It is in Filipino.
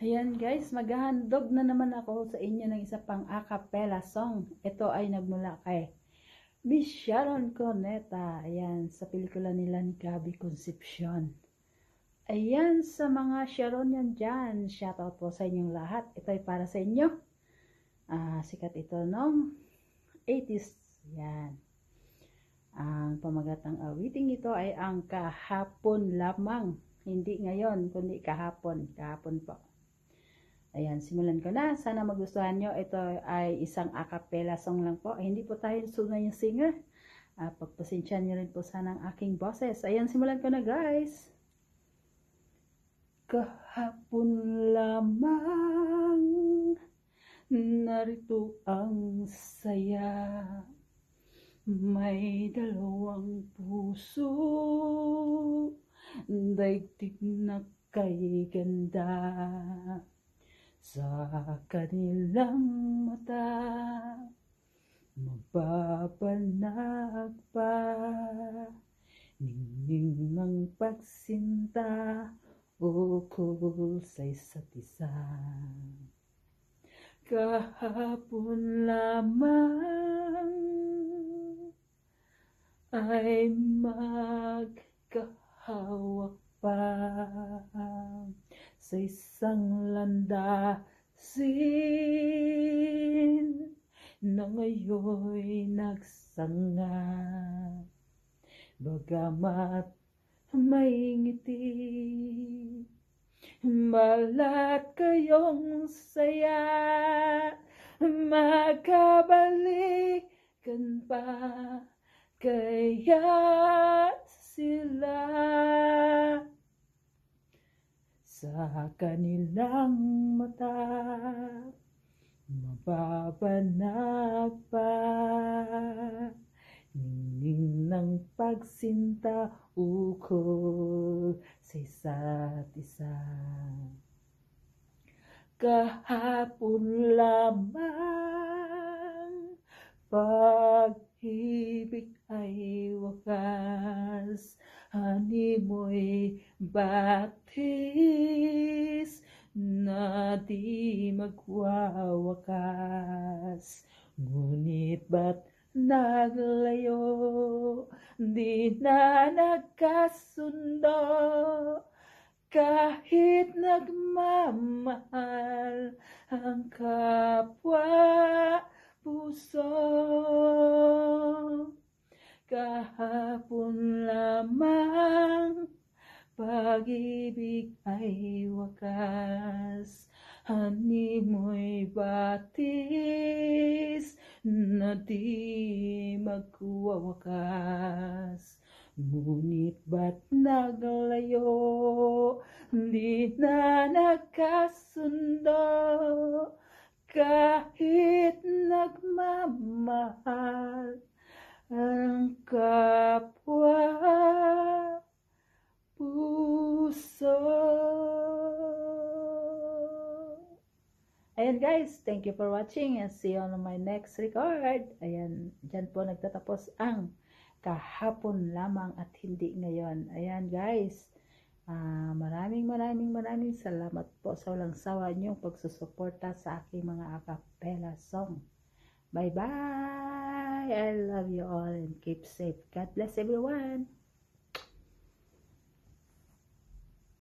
Ayan guys, maghahandog na naman ako sa inyo ng isa pang a cappella song. Ito ay nagmula kay Miss Sharon Cuneta. Ayan, sa pelikula nila ni Gabby Concepcion. Ayan, sa mga Sharon yan dyan, shoutout po sa inyong lahat. Ito ay para sa inyo. Sikat ito noong 80s. Yan. Ang pamagatang awiting ito ay ang kahapon lamang. Hindi ngayon, kundi kahapon. Kahapon po. Ayan, simulan ko na. Sana magustuhan nyo. Ito ay isang a cappella song lang po. Hindi po tayo sunay yung singer. Pagpasensyahan nyo rin po sana ang aking boses. Ayan, simulan ko na guys. Kahapon lamang, narito ang saya. May dalawang puso, daigdig na kay ganda. Sa kanilang mata, mababanag pa, ningning ng pagsinta, ukol sa isa't isa. Kahapon lamang ay magkahawak pa sa isang landasin na ngayon nagsanga. Bagamat may ngiti, balat kayong saya, magkabalikan pa kaya sila. Sa kanilang mata, mababanag pa, ningning ng pagsinta, ukol sa isa't isa. Kahapon lamang, pag-ibig ay wakas, animoy batis na di magwawakas. Ngunit ba't naglayo, di na nagkasundo, kahit nagmamahal ang kapwa puso. Kahapon lamang, pag-ibig ay wakas, animoy batis na di magwawakas. Ngunit ba't naglayo, di na nagkasundo, kahit nagmamahal ang kapwa puso. Ayan guys, thank you for watching and see you on my next record. Ayan, dyan po nagtatapos ang kahapon lamang at hindi ngayon. Ayan guys, maraming salamat po sa walang sawa niyong pagsusuporta sa aking mga a cappella song. Bye bye! I love you all and keep safe. God bless everyone!